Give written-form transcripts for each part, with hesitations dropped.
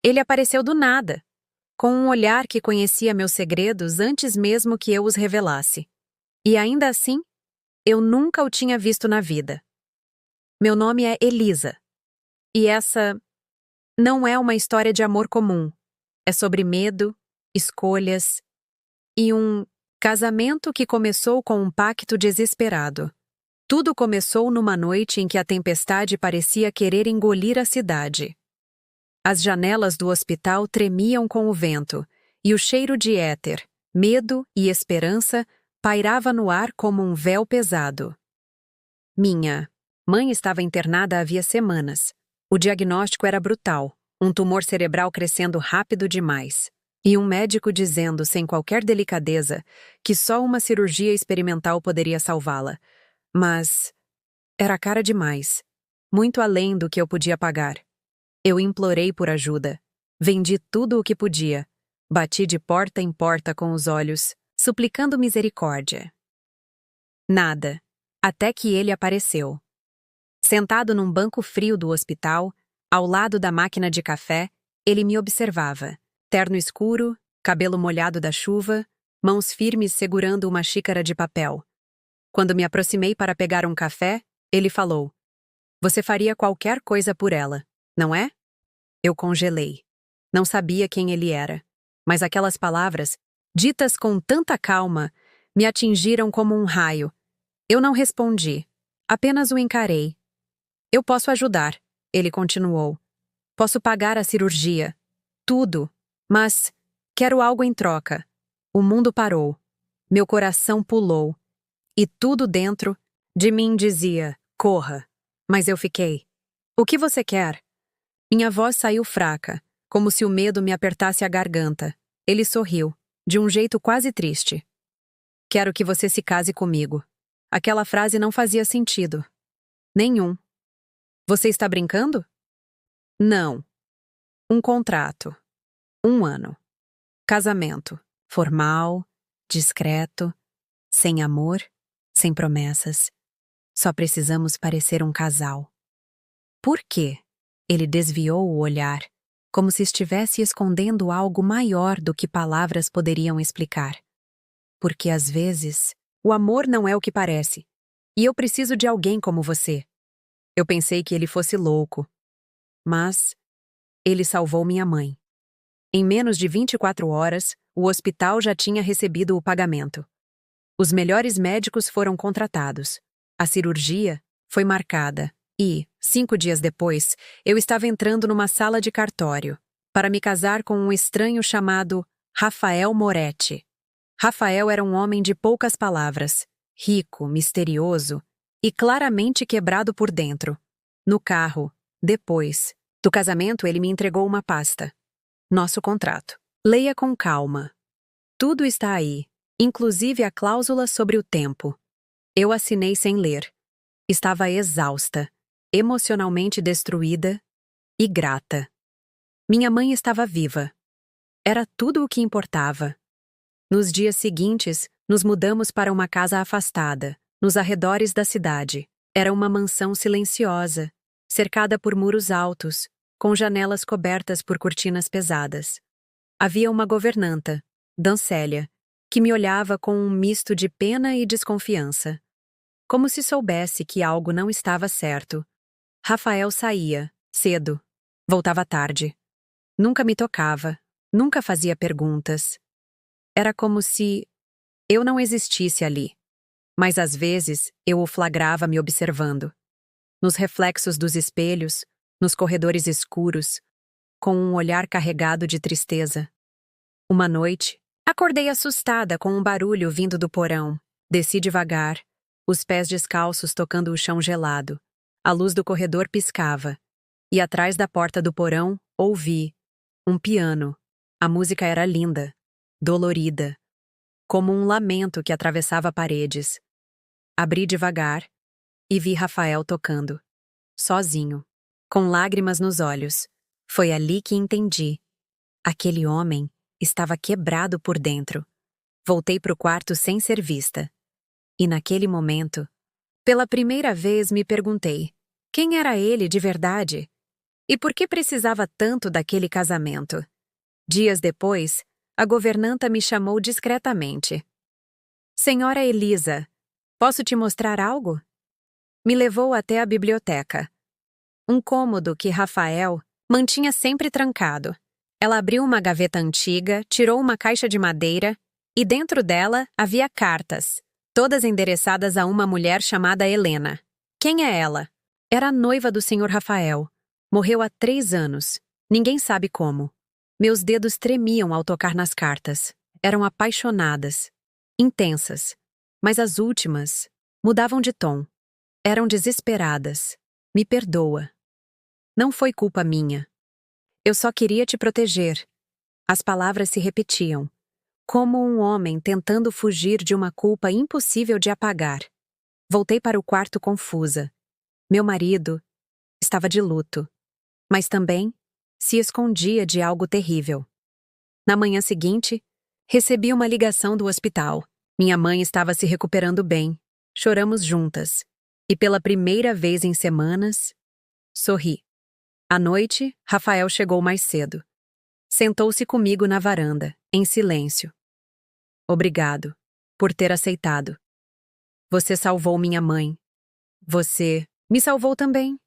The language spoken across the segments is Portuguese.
Ele apareceu do nada, com um olhar que conhecia meus segredos antes mesmo que eu os revelasse. E ainda assim, eu nunca o tinha visto na vida. Meu nome é Elisa. E essa não é uma história de amor comum. É sobre medo, escolhas e um casamento que começou com um pacto desesperado. Tudo começou numa noite em que a tempestade parecia querer engolir a cidade. As janelas do hospital tremiam com o vento, e o cheiro de éter, medo e esperança pairava no ar como um véu pesado. Minha mãe estava internada havia semanas. O diagnóstico era brutal, um tumor cerebral crescendo rápido demais. E um médico dizendo, sem qualquer delicadeza, que só uma cirurgia experimental poderia salvá-la. Mas era cara demais, muito além do que eu podia pagar. Eu implorei por ajuda. Vendi tudo o que podia. Bati de porta em porta com os olhos, suplicando misericórdia. Nada, até que ele apareceu. Sentado num banco frio do hospital, ao lado da máquina de café, ele me observava. Terno escuro, cabelo molhado da chuva, mãos firmes segurando uma xícara de papel. Quando me aproximei para pegar um café, ele falou: "Você faria qualquer coisa por ela, não é?" Eu congelei. Não sabia quem ele era, mas aquelas palavras, ditas com tanta calma, me atingiram como um raio. Eu não respondi, apenas o encarei. "Eu posso ajudar", ele continuou. "Posso pagar a cirurgia. Tudo. Mas quero algo em troca." O mundo parou. Meu coração pulou. E tudo dentro de mim dizia: "Corra." Mas eu fiquei. "O que você quer?" Minha voz saiu fraca, como se o medo me apertasse a garganta. Ele sorriu, de um jeito quase triste. "Quero que você se case comigo." Aquela frase não fazia sentido. Nenhum. "Você está brincando?" "Não." Um contrato. 1 ano. Casamento. Formal, discreto, sem amor, sem promessas. Só precisamos parecer um casal. Por quê? Ele desviou o olhar, como se estivesse escondendo algo maior do que palavras poderiam explicar. Porque às vezes, o amor não é o que parece. E eu preciso de alguém como você. Eu pensei que ele fosse louco. Mas ele salvou minha mãe. Em menos de 24 horas, o hospital já tinha recebido o pagamento. Os melhores médicos foram contratados. A cirurgia foi marcada. E, 5 dias depois, eu estava entrando numa sala de cartório para me casar com um estranho chamado Rafael Moretti. Rafael era um homem de poucas palavras, rico, misterioso e claramente quebrado por dentro. No carro, depois do casamento, ele me entregou uma pasta. Nosso contrato. Leia com calma. Tudo está aí, inclusive a cláusula sobre o tempo. Eu assinei sem ler. Estava exausta, emocionalmente destruída e grata. Minha mãe estava viva. Era tudo o que importava. Nos dias seguintes, nos mudamos para uma casa afastada, nos arredores da cidade. Era uma mansão silenciosa, cercada por muros altos, com janelas cobertas por cortinas pesadas. Havia uma governanta, Dancélia, que me olhava com um misto de pena e desconfiança. Como se soubesse que algo não estava certo. Rafael saía, cedo. Voltava tarde. Nunca me tocava. Nunca fazia perguntas. Era como se eu não existisse ali. Mas às vezes eu o flagrava me observando. Nos reflexos dos espelhos, nos corredores escuros, com um olhar carregado de tristeza. Uma noite, acordei assustada com um barulho vindo do porão. Desci devagar, os pés descalços tocando o chão gelado. A luz do corredor piscava. E atrás da porta do porão, ouvi um piano. A música era linda, dolorida, como um lamento que atravessava paredes. Abri devagar e vi Rafael tocando, sozinho, com lágrimas nos olhos. Foi ali que entendi. Aquele homem estava quebrado por dentro. Voltei para o quarto sem ser vista. E naquele momento, pela primeira vez me perguntei, quem era ele de verdade? E por que precisava tanto daquele casamento? Dias depois, a governanta me chamou discretamente. Senhora Elisa, posso te mostrar algo? Me levou até a biblioteca. Um cômodo que Rafael mantinha sempre trancado. Ela abriu uma gaveta antiga, tirou uma caixa de madeira e dentro dela havia cartas, todas endereçadas a uma mulher chamada Helena. Quem é ela? Era a noiva do Sr. Rafael. Morreu há 3 anos. Ninguém sabe como. Meus dedos tremiam ao tocar nas cartas. Eram apaixonadas, intensas, mas as últimas mudavam de tom. Eram desesperadas. Me perdoa. Não foi culpa minha. Eu só queria te proteger. As palavras se repetiam, como um homem tentando fugir de uma culpa impossível de apagar. Voltei para o quarto confusa. Meu marido estava de luto, mas também se escondia de algo terrível. Na manhã seguinte, recebi uma ligação do hospital. Minha mãe estava se recuperando bem. Choramos juntas. E pela primeira vez em semanas, sorri. À noite, Rafael chegou mais cedo. Sentou-se comigo na varanda, em silêncio. Obrigado por ter aceitado. Você salvou minha mãe. Você me salvou também.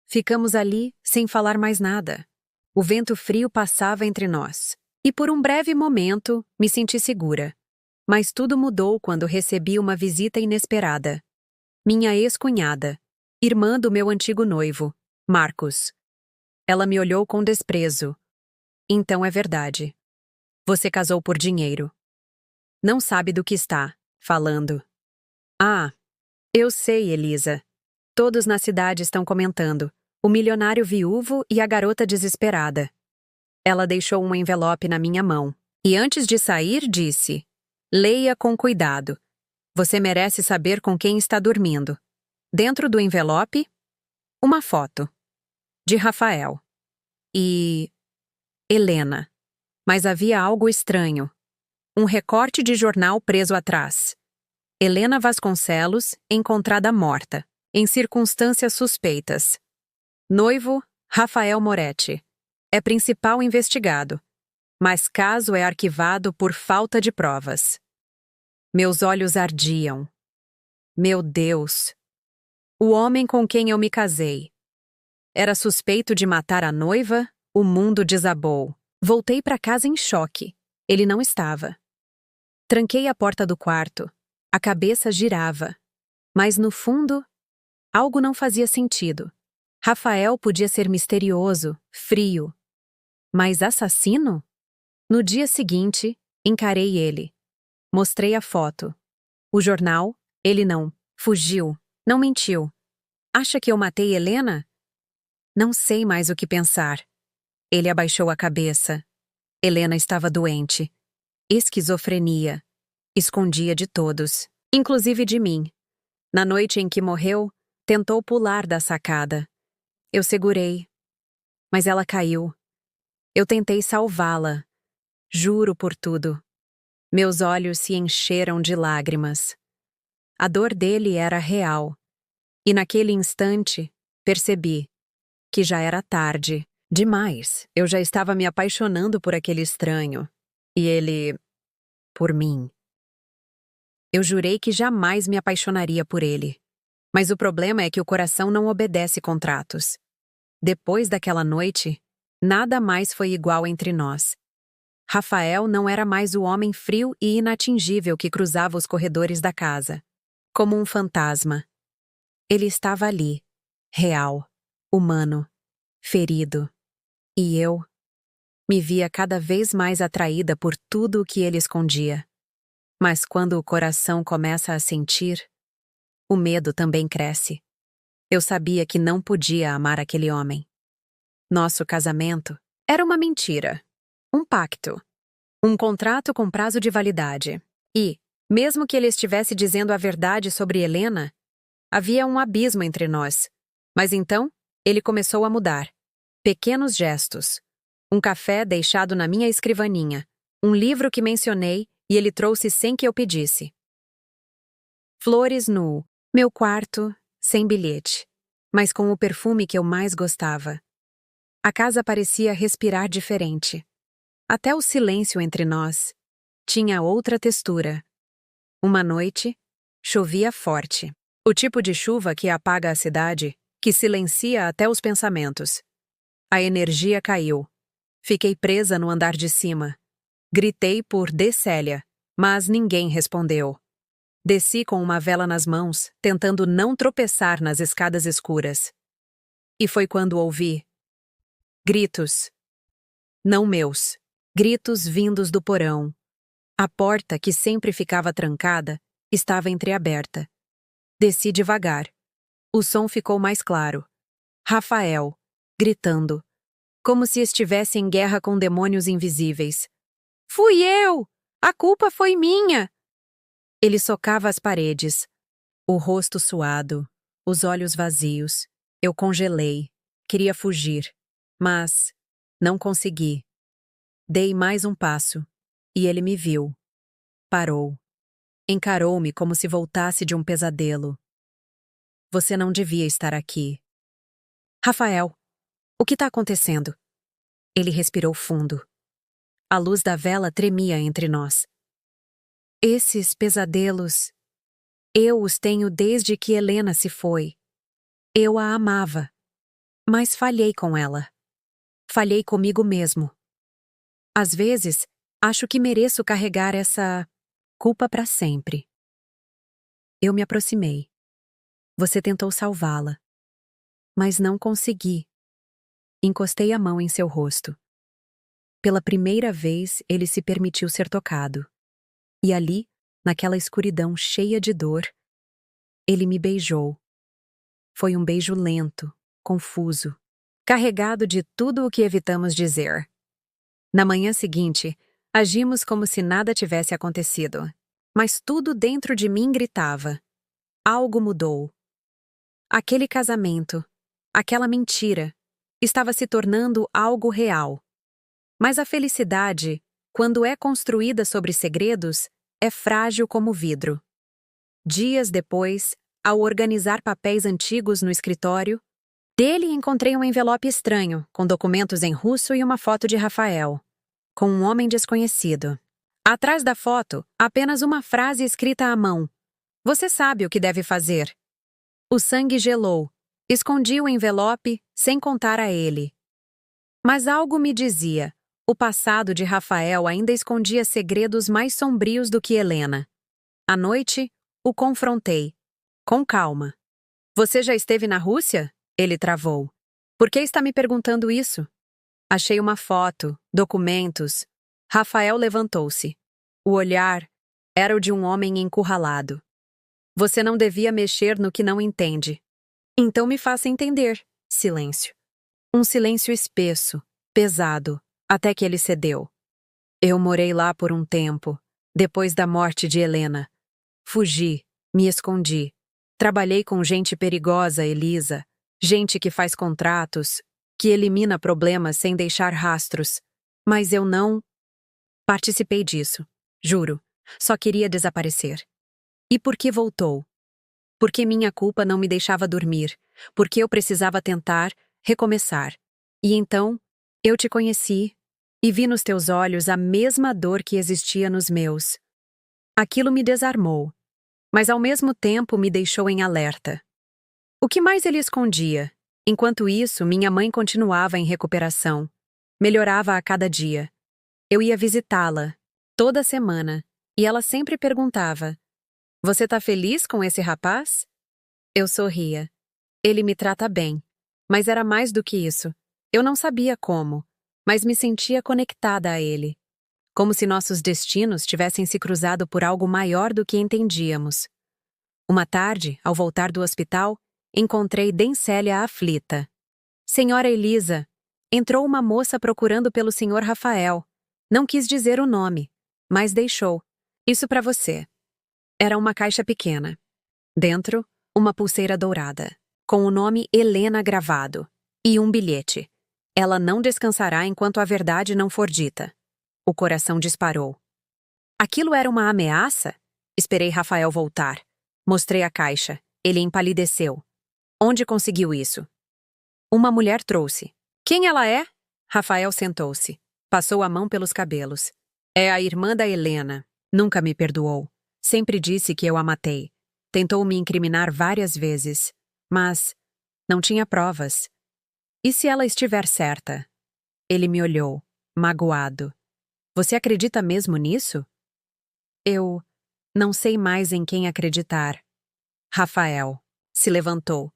Ficamos ali, sem falar mais nada. O vento frio passava entre nós. E por um breve momento, me senti segura. Mas tudo mudou quando recebi uma visita inesperada. Minha ex-cunhada, irmã do meu antigo noivo, Marcos. Ela me olhou com desprezo. Então é verdade. Você casou por dinheiro. Não sabe do que está falando. Ah, eu sei, Elisa. Todos na cidade estão comentando. O milionário viúvo e a garota desesperada. Ela deixou um envelope na minha mão. E antes de sair, disse: leia com cuidado. Você merece saber com quem está dormindo. Dentro do envelope, uma foto. De Rafael. E Helena. Mas havia algo estranho. Um recorte de jornal preso atrás. Helena Vasconcelos, encontrada morta, em circunstâncias suspeitas. Noivo, Rafael Moretti. É principal investigado. Mas caso é arquivado por falta de provas. Meus olhos ardiam. Meu Deus! O homem com quem eu me casei. Era suspeito de matar a noiva, o mundo desabou. Voltei para casa em choque. Ele não estava. Tranquei a porta do quarto. A cabeça girava. Mas no fundo, algo não fazia sentido. Rafael podia ser misterioso, frio. Mas assassino? No dia seguinte, encarei ele. Mostrei a foto. O jornal, ele não. Fugiu. Não mentiu. Acha que eu matei Helena? Não sei mais o que pensar. Ele abaixou a cabeça. Helena estava doente. Esquizofrenia. Escondia de todos, inclusive de mim. Na noite em que morreu, tentou pular da sacada. Eu segurei. Mas ela caiu. Eu tentei salvá-la. Juro por tudo. Meus olhos se encheram de lágrimas. A dor dele era real. E naquele instante, percebi que já era tarde. Demais. Eu já estava me apaixonando por aquele estranho. E ele... por mim. Eu jurei que jamais me apaixonaria por ele. Mas o problema é que o coração não obedece contratos. Depois daquela noite, nada mais foi igual entre nós. Rafael não era mais o homem frio e inatingível que cruzava os corredores da casa. Como um fantasma. Ele estava ali, real, humano, ferido. E eu me via cada vez mais atraída por tudo o que ele escondia. Mas quando o coração começa a sentir, o medo também cresce. Eu sabia que não podia amar aquele homem. Nosso casamento era uma mentira. Um pacto. Um contrato com prazo de validade. E, mesmo que ele estivesse dizendo a verdade sobre Helena, havia um abismo entre nós. Mas então, ele começou a mudar. Pequenos gestos. Um café deixado na minha escrivaninha. Um livro que mencionei e ele trouxe sem que eu pedisse. Flores no meu quarto, sem bilhete, mas com o perfume que eu mais gostava. A casa parecia respirar diferente. Até o silêncio entre nós tinha outra textura. Uma noite, chovia forte. O tipo de chuva que apaga a cidade, que silencia até os pensamentos. A energia caiu. Fiquei presa no andar de cima. Gritei por Célia, mas ninguém respondeu. Desci com uma vela nas mãos, tentando não tropeçar nas escadas escuras. E foi quando ouvi gritos. Não meus. Gritos vindos do porão. A porta, que sempre ficava trancada, estava entreaberta. Desci devagar. O som ficou mais claro. Rafael, gritando, como se estivesse em guerra com demônios invisíveis. Fui eu! A culpa foi minha! Ele socava as paredes, o rosto suado, os olhos vazios. Eu congelei. Queria fugir, mas não consegui. Dei mais um passo, e ele me viu. Parou. Encarou-me como se voltasse de um pesadelo. Você não devia estar aqui. Rafael, o que está acontecendo? Ele respirou fundo. A luz da vela tremia entre nós. Esses pesadelos, eu os tenho desde que Helena se foi. Eu a amava, mas falhei com ela. Falhei comigo mesmo. Às vezes, acho que mereço carregar essa culpa para sempre. Eu me aproximei. Você tentou salvá-la, mas não consegui. Encostei a mão em seu rosto. Pela primeira vez, ele se permitiu ser tocado. E ali, naquela escuridão cheia de dor, ele me beijou. Foi um beijo lento, confuso, carregado de tudo o que evitamos dizer. Na manhã seguinte, agimos como se nada tivesse acontecido. Mas tudo dentro de mim gritava. Algo mudou. Aquele casamento, aquela mentira, estava se tornando algo real. Mas a felicidade, quando é construída sobre segredos, é frágil como vidro. Dias depois, ao organizar papéis antigos no escritório, dele encontrei um envelope estranho, com documentos em russo e uma foto de Rafael, com um homem desconhecido. Atrás da foto, apenas uma frase escrita à mão. Você sabe o que deve fazer. O sangue gelou. Escondi o envelope, sem contar a ele. Mas algo me dizia. O passado de Rafael ainda escondia segredos mais sombrios do que Helena. À noite, o confrontei. Com calma. Você já esteve na Rússia? Ele travou. Por que está me perguntando isso? Achei uma foto, documentos. Rafael levantou-se. O olhar era o de um homem encurralado. Você não devia mexer no que não entende. Então me faça entender. Silêncio. Um silêncio espesso, pesado, até que ele cedeu. Eu morei lá por um tempo, depois da morte de Helena. Fugi, me escondi. Trabalhei com gente perigosa, Elisa. Gente que faz contratos, que elimina problemas sem deixar rastros. Mas eu não participei disso. Juro. Só queria desaparecer. E por que voltou? Porque minha culpa não me deixava dormir. Porque eu precisava tentar, recomeçar. E então, eu te conheci e vi nos teus olhos a mesma dor que existia nos meus. Aquilo me desarmou, mas ao mesmo tempo me deixou em alerta. O que mais ele escondia? Enquanto isso, minha mãe continuava em recuperação. Melhorava a cada dia. Eu ia visitá-la, toda semana, e ela sempre perguntava: Você tá feliz com esse rapaz? Eu sorria. Ele me trata bem. Mas era mais do que isso. Eu não sabia como, mas me sentia conectada a ele. Como se nossos destinos tivessem se cruzado por algo maior do que entendíamos. Uma tarde, ao voltar do hospital, encontrei Célia aflita. Senhora Elisa, entrou uma moça procurando pelo senhor Rafael. Não quis dizer o nome, mas deixou. Isso para você. Era uma caixa pequena. Dentro, uma pulseira dourada, com o nome Helena gravado, e um bilhete. Ela não descansará enquanto a verdade não for dita. O coração disparou. Aquilo era uma ameaça? Esperei Rafael voltar. Mostrei a caixa. Ele empalideceu. Onde conseguiu isso? Uma mulher trouxe. Quem ela é? Rafael sentou-se. Passou a mão pelos cabelos. É a irmã da Helena. Nunca me perdoou. Sempre disse que eu a matei. Tentou me incriminar várias vezes. Mas não tinha provas. E se ela estiver certa? Ele me olhou, magoado. Você acredita mesmo nisso? Eu não sei mais em quem acreditar. Rafael se levantou.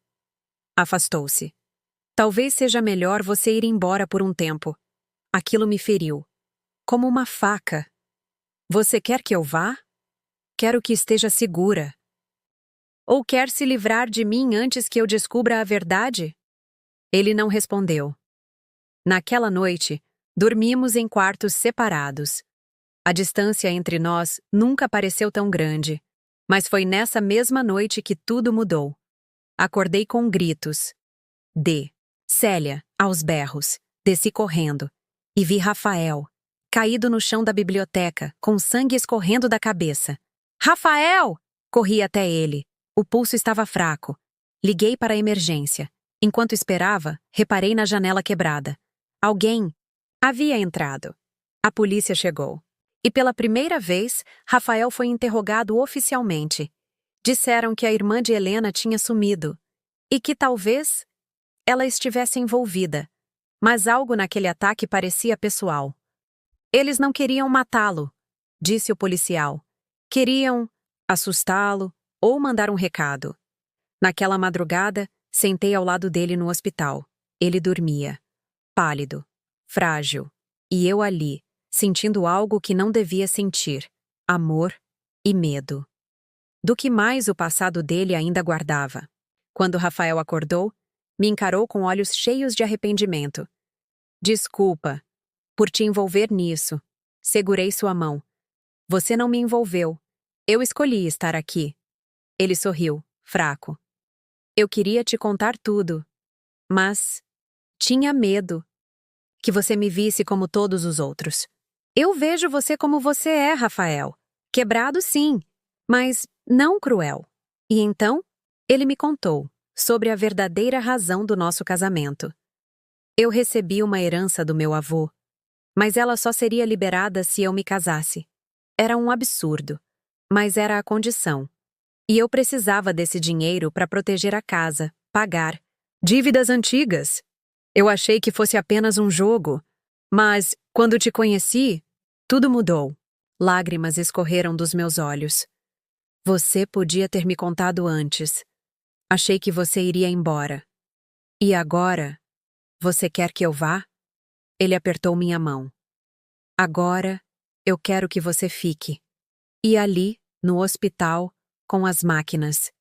Afastou-se. Talvez seja melhor você ir embora por um tempo. Aquilo me feriu. Como uma faca. Você quer que eu vá? Quero que esteja segura. Ou quer se livrar de mim antes que eu descubra a verdade? Ele não respondeu. Naquela noite, dormimos em quartos separados. A distância entre nós nunca pareceu tão grande, mas foi nessa mesma noite que tudo mudou. Acordei com gritos. Célia, aos berros. Desci correndo. E vi Rafael, caído no chão da biblioteca, com sangue escorrendo da cabeça. Rafael! Corri até ele. O pulso estava fraco. Liguei para a emergência. Enquanto esperava, reparei na janela quebrada. Alguém havia entrado. A polícia chegou. E pela primeira vez, Rafael foi interrogado oficialmente. Disseram que a irmã de Helena tinha sumido. E que talvez ela estivesse envolvida. Mas algo naquele ataque parecia pessoal. Eles não queriam matá-lo, disse o policial. Queriam assustá-lo ou mandar um recado. Naquela madrugada, sentei ao lado dele no hospital. Ele dormia, pálido, frágil, e eu ali, sentindo algo que não devia sentir: amor e medo. Do que mais o passado dele ainda guardava. Quando Rafael acordou, me encarou com olhos cheios de arrependimento. Desculpa por te envolver nisso. Segurei sua mão. Você não me envolveu. Eu escolhi estar aqui. Ele sorriu, fraco. Eu queria te contar tudo, mas tinha medo que você me visse como todos os outros. Eu vejo você como você é, Rafael. Quebrado, sim, mas não cruel. E então, ele me contou sobre a verdadeira razão do nosso casamento. Eu recebi uma herança do meu avô, mas ela só seria liberada se eu me casasse. Era um absurdo, mas era a condição. E eu precisava desse dinheiro para proteger a casa, pagar dívidas antigas. Eu achei que fosse apenas um jogo, mas, quando te conheci, tudo mudou. Lágrimas escorreram dos meus olhos. Você podia ter me contado antes. Achei que você iria embora. E agora, você quer que eu vá? Ele apertou minha mão. Agora, eu quero que você fique. E ali, no hospital, com as máquinas,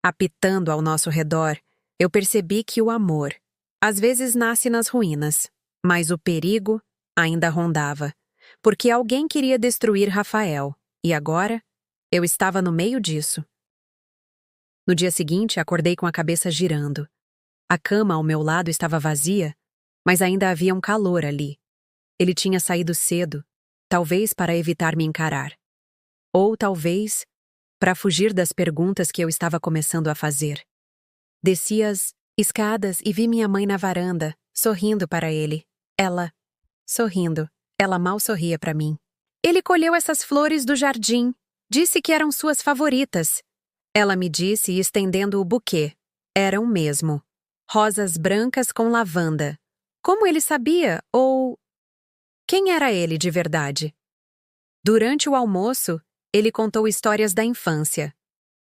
apitando ao nosso redor, eu percebi que o amor, às vezes nasce nas ruínas, mas o perigo ainda rondava, porque alguém queria destruir Rafael, e agora eu estava no meio disso. No dia seguinte, acordei com a cabeça girando. A cama ao meu lado estava vazia, mas ainda havia um calor ali. Ele tinha saído cedo, talvez para evitar me encarar. Ou talvez para fugir das perguntas que eu estava começando a fazer. Desci as escadas e vi minha mãe na varanda, sorrindo para ele. Ela mal sorria para mim. Ele colheu essas flores do jardim. Disse que eram suas favoritas. Ela me disse, estendendo o buquê. Eram mesmo. Rosas brancas com lavanda. Como ele sabia? Ou quem era ele de verdade? Durante o almoço, ele contou histórias da infância.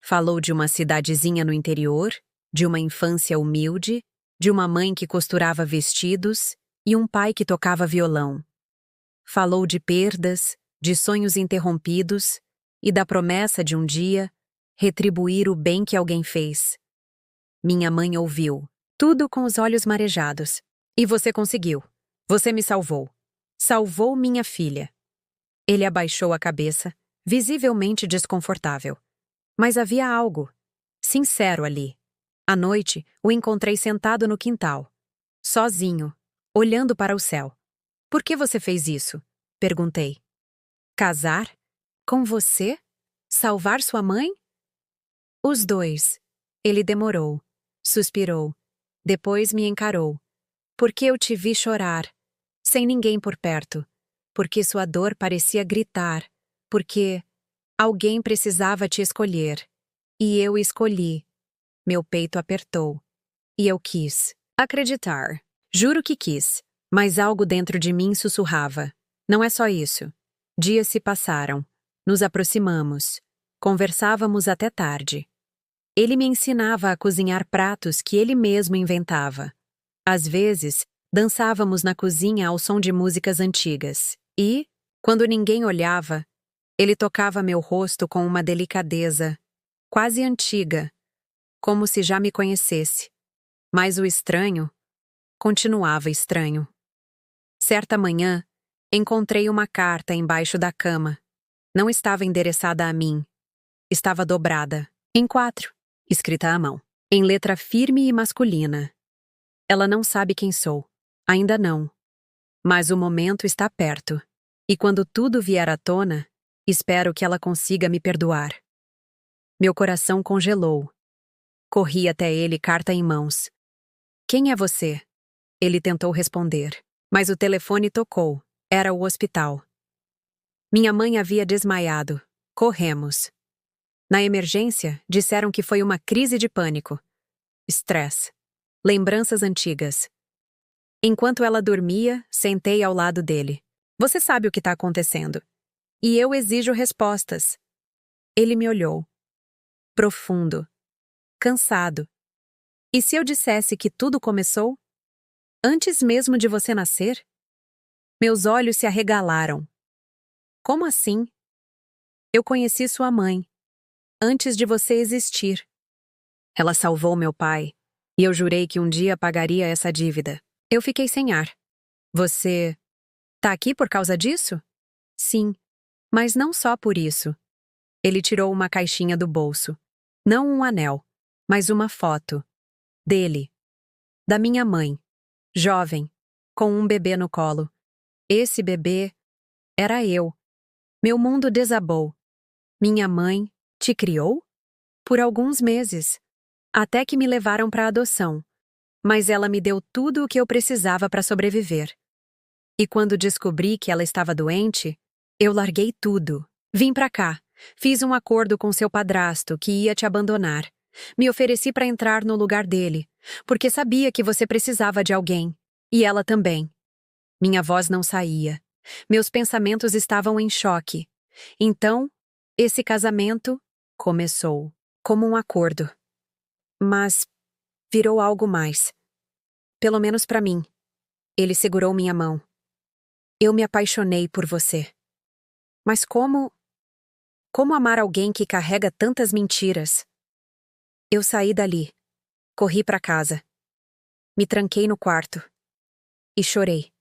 Falou de uma cidadezinha no interior, de uma infância humilde, de uma mãe que costurava vestidos e um pai que tocava violão. Falou de perdas, de sonhos interrompidos e da promessa de um dia retribuir o bem que alguém fez. Minha mãe ouviu, tudo com os olhos marejados. E você conseguiu. Você me salvou. Salvou minha filha. Ele abaixou a cabeça, visivelmente desconfortável. Mas havia algo sincero ali. À noite, o encontrei sentado no quintal, sozinho, olhando para o céu. Por que você fez isso? Perguntei. Casar? Com você? Salvar sua mãe? Os dois. Ele demorou, suspirou, depois me encarou. Porque eu te vi chorar, sem ninguém por perto. Porque sua dor parecia gritar. Porque alguém precisava te escolher. E eu escolhi. Meu peito apertou. E eu quis acreditar. Juro que quis. Mas algo dentro de mim sussurrava. Não é só isso. Dias se passaram. Nos aproximamos. Conversávamos até tarde. Ele me ensinava a cozinhar pratos que ele mesmo inventava. Às vezes, dançávamos na cozinha ao som de músicas antigas. E, quando ninguém olhava, ele tocava meu rosto com uma delicadeza, quase antiga, como se já me conhecesse. Mas o estranho continuava estranho. Certa manhã, encontrei uma carta embaixo da cama. Não estava endereçada a mim. Estava dobrada, em 4, escrita à mão, em letra firme e masculina. Ela não sabe quem sou. Ainda não. Mas o momento está perto. E quando tudo vier à tona, espero que ela consiga me perdoar. Meu coração congelou. Corri até ele, carta em mãos. Quem é você? Ele tentou responder. Mas o telefone tocou. Era o hospital. Minha mãe havia desmaiado. Corremos. Na emergência, disseram que foi uma crise de pânico. Estresse. Lembranças antigas. Enquanto ela dormia, sentei ao lado dele. Você sabe o que está acontecendo. E eu exijo respostas. Ele me olhou. Profundo. Cansado. E se eu dissesse que tudo começou? Antes mesmo de você nascer? Meus olhos se arregalaram. Como assim? Eu conheci sua mãe. Antes de você existir. Ela salvou meu pai. E eu jurei que um dia pagaria essa dívida. Eu fiquei sem ar. Você tá aqui por causa disso? Sim, mas não só por isso. Ele tirou uma caixinha do bolso. Não um anel, mas uma foto. Dele. Da minha mãe. Jovem. Com um bebê no colo. Esse bebê era eu. Meu mundo desabou. Minha mãe te criou? Por alguns meses. Até que me levaram para adoção. Mas ela me deu tudo o que eu precisava para sobreviver. E quando descobri que ela estava doente, eu larguei tudo. Vim para cá. Fiz um acordo com seu padrasto que ia te abandonar. Me ofereci para entrar no lugar dele, porque sabia que você precisava de alguém. E ela também. Minha voz não saía. Meus pensamentos estavam em choque. Então, esse casamento começou como um acordo. Mas virou algo mais. Pelo menos para mim. Ele segurou minha mão. Eu me apaixonei por você. Mas como amar alguém que carrega tantas mentiras? Eu saí dali. Corri para casa. Me tranquei no quarto. E chorei.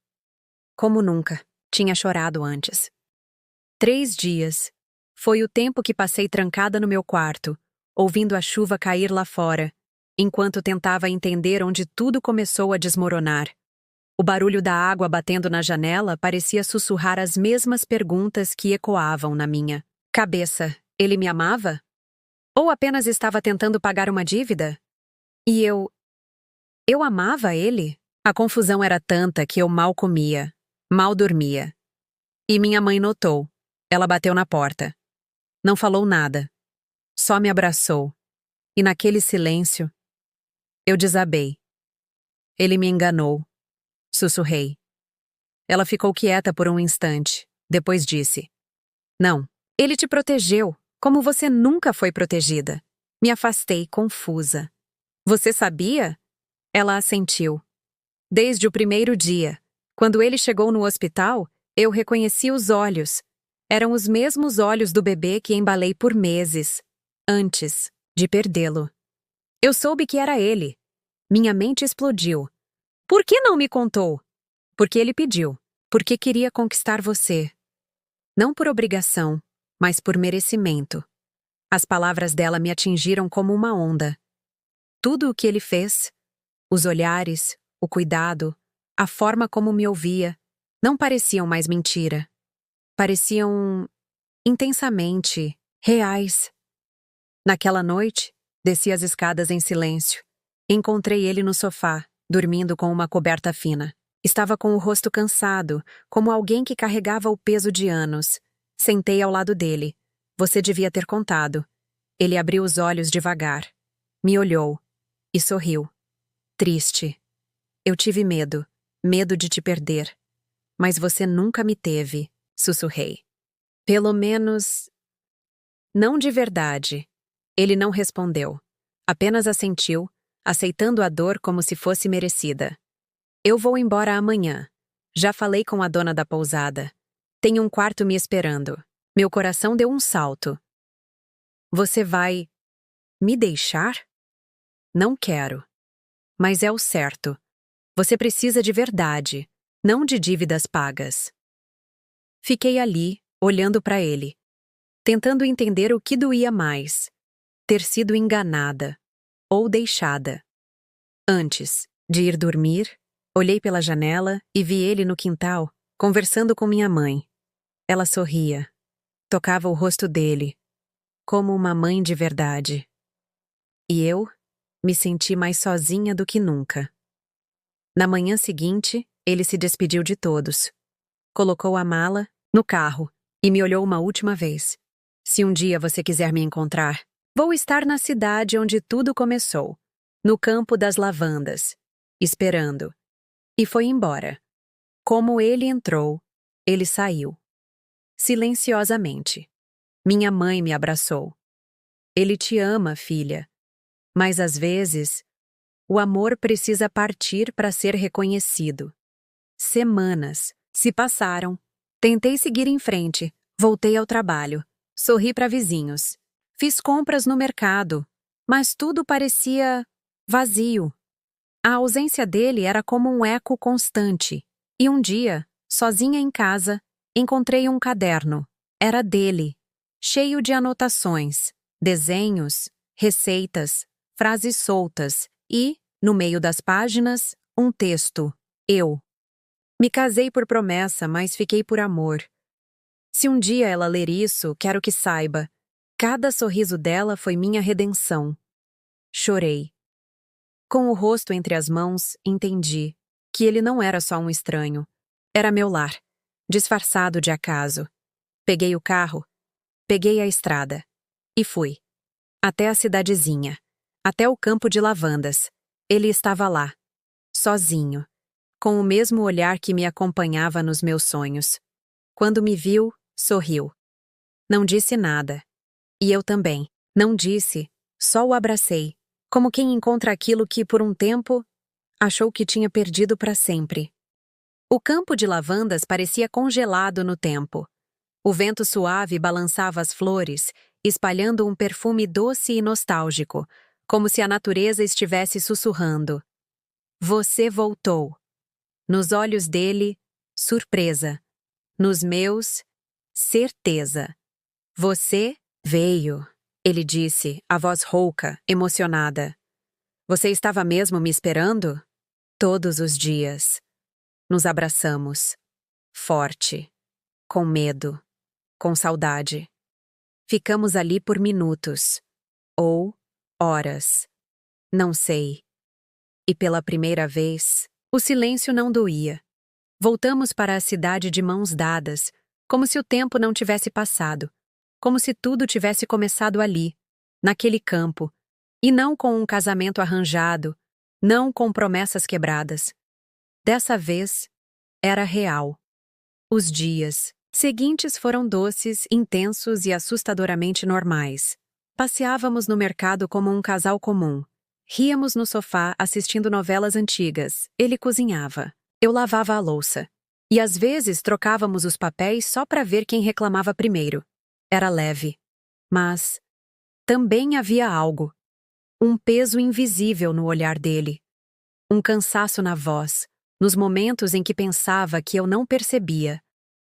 Como nunca tinha chorado antes. 3 dias. Foi o tempo que passei trancada no meu quarto, ouvindo a chuva cair lá fora, enquanto tentava entender onde tudo começou a desmoronar. O barulho da água batendo na janela parecia sussurrar as mesmas perguntas que ecoavam na minha cabeça. Ele me amava? Ou apenas estava tentando pagar uma dívida? E eu amava ele? A confusão era tanta que eu mal comia, mal dormia. E minha mãe notou. Ela bateu na porta. Não falou nada. Só me abraçou. E naquele silêncio, eu desabei. Ele me enganou. Sussurrei. Ela ficou quieta por um instante. Depois disse: Não, ele te protegeu, como você nunca foi protegida. Me afastei, confusa. Você sabia? Ela assentiu. Desde o primeiro dia, quando ele chegou no hospital, eu reconheci os olhos. Eram os mesmos olhos do bebê que embalei por meses, antes de perdê-lo. Eu soube que era ele. Minha mente explodiu. Por que não me contou? Porque ele pediu. Porque queria conquistar você. Não por obrigação, mas por merecimento. As palavras dela me atingiram como uma onda. Tudo o que ele fez, os olhares, o cuidado, a forma como me ouvia, não pareciam mais mentira. Pareciam intensamente reais. Naquela noite, desci as escadas em silêncio. Encontrei ele no sofá, dormindo com uma coberta fina. Estava com o rosto cansado, como alguém que carregava o peso de anos. Sentei ao lado dele. Você devia ter contado. Ele abriu os olhos devagar. Me olhou. E sorriu. Triste. Eu tive medo. Medo de te perder. Mas você nunca me teve, sussurrei. Pelo menos... Não de verdade. Ele não respondeu. Apenas assentiu, aceitando a dor como se fosse merecida. Eu vou embora amanhã. Já falei com a dona da pousada. Tem um quarto me esperando. Meu coração deu um salto. Você vai... me deixar? Não quero. Mas é o certo. Você precisa de verdade, não de dívidas pagas. Fiquei ali, olhando para ele, tentando entender o que doía mais: ter sido enganada ou deixada. Antes de ir dormir, olhei pela janela e vi ele no quintal, conversando com minha mãe. Ela sorria, tocava o rosto dele, como uma mãe de verdade. E eu me senti mais sozinha do que nunca. Na manhã seguinte, ele se despediu de todos. Colocou a mala no carro e me olhou uma última vez. Se um dia você quiser me encontrar, vou estar na cidade onde tudo começou, no campo das lavandas, esperando. E foi embora. Como ele entrou, ele saiu. Silenciosamente. Minha mãe me abraçou. Ele te ama, filha. Mas às vezes, o amor precisa partir para ser reconhecido. Semanas se passaram. Tentei seguir em frente. Voltei ao trabalho. Sorri para vizinhos. Fiz compras no mercado. Mas tudo parecia vazio. A ausência dele era como um eco constante. E um dia, sozinha em casa, encontrei um caderno. Era dele. Cheio de anotações, desenhos, receitas, frases soltas. E, no meio das páginas, um texto. Eu. Me casei por promessa, mas fiquei por amor. Se um dia ela ler isso, quero que saiba. Cada sorriso dela foi minha redenção. Chorei. Com o rosto entre as mãos, entendi que ele não era só um estranho. Era meu lar, disfarçado de acaso. Peguei o carro, peguei a estrada. E fui. Até a cidadezinha. Até o campo de lavandas. Ele estava lá, sozinho, com o mesmo olhar que me acompanhava nos meus sonhos. Quando me viu, sorriu. Não disse nada. E eu também. Não disse, só o abracei, como quem encontra aquilo que, por um tempo, achou que tinha perdido para sempre. O campo de lavandas parecia congelado no tempo. O vento suave balançava as flores, espalhando um perfume doce e nostálgico, como se a natureza estivesse sussurrando. Você voltou. Nos olhos dele, surpresa. Nos meus, certeza. Você veio, ele disse, a voz rouca, emocionada. Você estava mesmo me esperando? Todos os dias. Nos abraçamos. Forte. Com medo. Com saudade. Ficamos ali por minutos. Ou horas. Não sei. E pela primeira vez, o silêncio não doía. Voltamos para a cidade de mãos dadas, como se o tempo não tivesse passado, como se tudo tivesse começado ali, naquele campo, e não com um casamento arranjado, não com promessas quebradas. Dessa vez, era real. Os dias seguintes foram doces, intensos e assustadoramente normais. Passeávamos no mercado como um casal comum. Ríamos no sofá assistindo novelas antigas. Ele cozinhava. Eu lavava a louça. E às vezes trocávamos os papéis só para ver quem reclamava primeiro. Era leve. Mas também havia algo. Um peso invisível no olhar dele. Um cansaço na voz, nos momentos em que pensava que eu não percebia.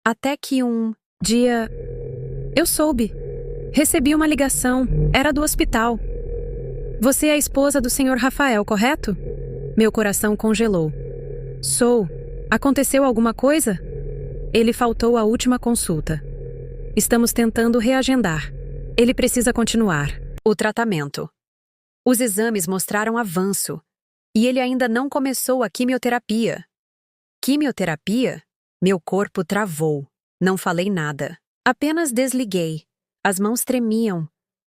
Até que um dia... Eu soube. Recebi uma ligação. Era do hospital. Você é a esposa do Sr. Rafael, correto? Meu coração congelou. Sou. Aconteceu alguma coisa? Ele faltou à última consulta. Estamos tentando reagendar. Ele precisa continuar. O tratamento. Os exames mostraram avanço. E ele ainda não começou a quimioterapia. Quimioterapia? Meu corpo travou. Não falei nada. Apenas desliguei. As mãos tremiam.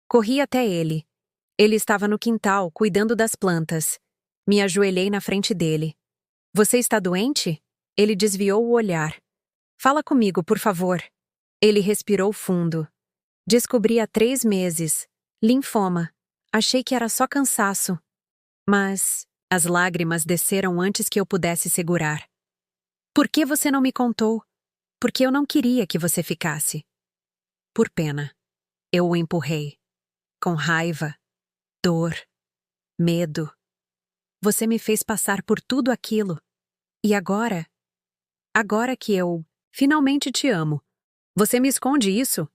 Corri até ele. Ele estava no quintal, cuidando das plantas. Me ajoelhei na frente dele. Você está doente? Ele desviou o olhar. Fala comigo, por favor. Ele respirou fundo. Descobri há 3 meses. Linfoma. Achei que era só cansaço. Mas as lágrimas desceram antes que eu pudesse segurar. Por que você não me contou? Porque eu não queria que você ficasse. Por pena. Eu o empurrei. Com raiva, dor, medo. Você me fez passar por tudo aquilo. E agora? Agora que eu finalmente te amo. Você me esconde isso?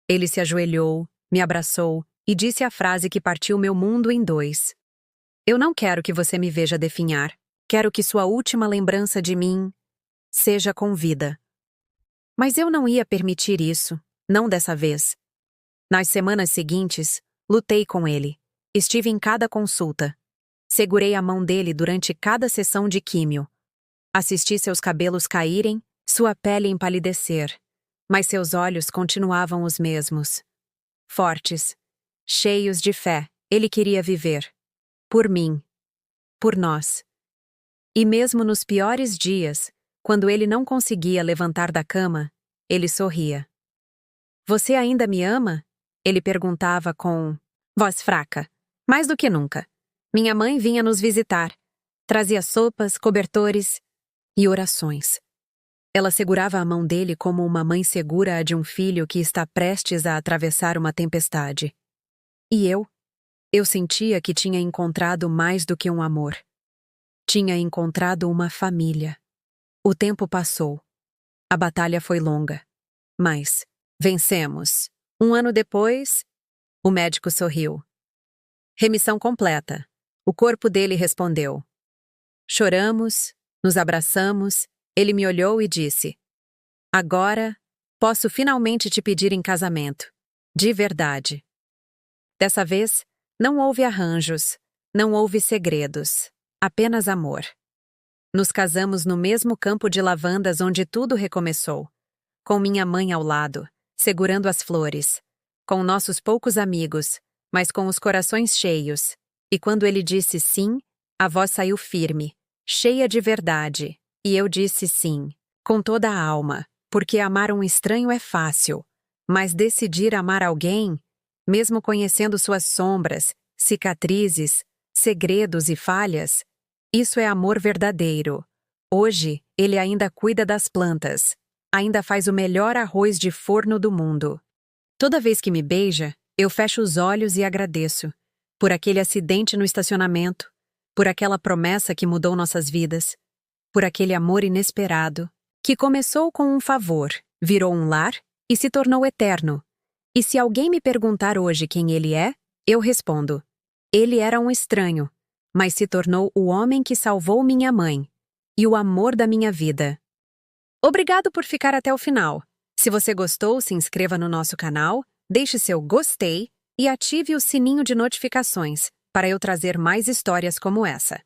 Ele se ajoelhou, me abraçou e disse a frase que partiu meu mundo em 2. Eu não quero que você me veja definhar. Quero que sua última lembrança de mim seja com vida. Mas eu não ia permitir isso, não dessa vez. Nas semanas seguintes, lutei com ele. Estive em cada consulta. Segurei a mão dele durante cada sessão de químio. Assisti seus cabelos caírem, sua pele empalidecer. Mas seus olhos continuavam os mesmos. Fortes, cheios de fé, ele queria viver. Por mim. Por nós. E mesmo nos piores dias, quando ele não conseguia levantar da cama, ele sorria. Você ainda me ama? Ele perguntava com voz fraca. Mais do que nunca. Minha mãe vinha nos visitar. Trazia sopas, cobertores e orações. Ela segurava a mão dele como uma mãe segura a de um filho que está prestes a atravessar uma tempestade. E eu sentia que tinha encontrado mais do que um amor. Tinha encontrado uma família. O tempo passou. A batalha foi longa. Mas vencemos. 1 ano depois, o médico sorriu. Remissão completa. O corpo dele respondeu. Choramos, nos abraçamos, ele me olhou e disse: Agora, posso finalmente te pedir em casamento. De verdade. Dessa vez, não houve arranjos, não houve segredos, apenas amor. Nos casamos no mesmo campo de lavandas onde tudo recomeçou, com minha mãe ao lado, segurando as flores, com nossos poucos amigos, mas com os corações cheios. E quando ele disse sim, a voz saiu firme, cheia de verdade, e eu disse sim, com toda a alma, porque amar um estranho é fácil, mas decidir amar alguém, mesmo conhecendo suas sombras, cicatrizes, segredos e falhas, isso é amor verdadeiro. Hoje, ele ainda cuida das plantas, ainda faz o melhor arroz de forno do mundo. Toda vez que me beija, eu fecho os olhos e agradeço. Por aquele acidente no estacionamento, por aquela promessa que mudou nossas vidas, por aquele amor inesperado, que começou com um favor, virou um lar e se tornou eterno. E se alguém me perguntar hoje quem ele é, eu respondo: ele era um estranho, mas se tornou o homem que salvou minha mãe e o amor da minha vida. Obrigado por ficar até o final. Se você gostou, se inscreva no nosso canal, deixe seu gostei e ative o sininho de notificações para eu trazer mais histórias como essa.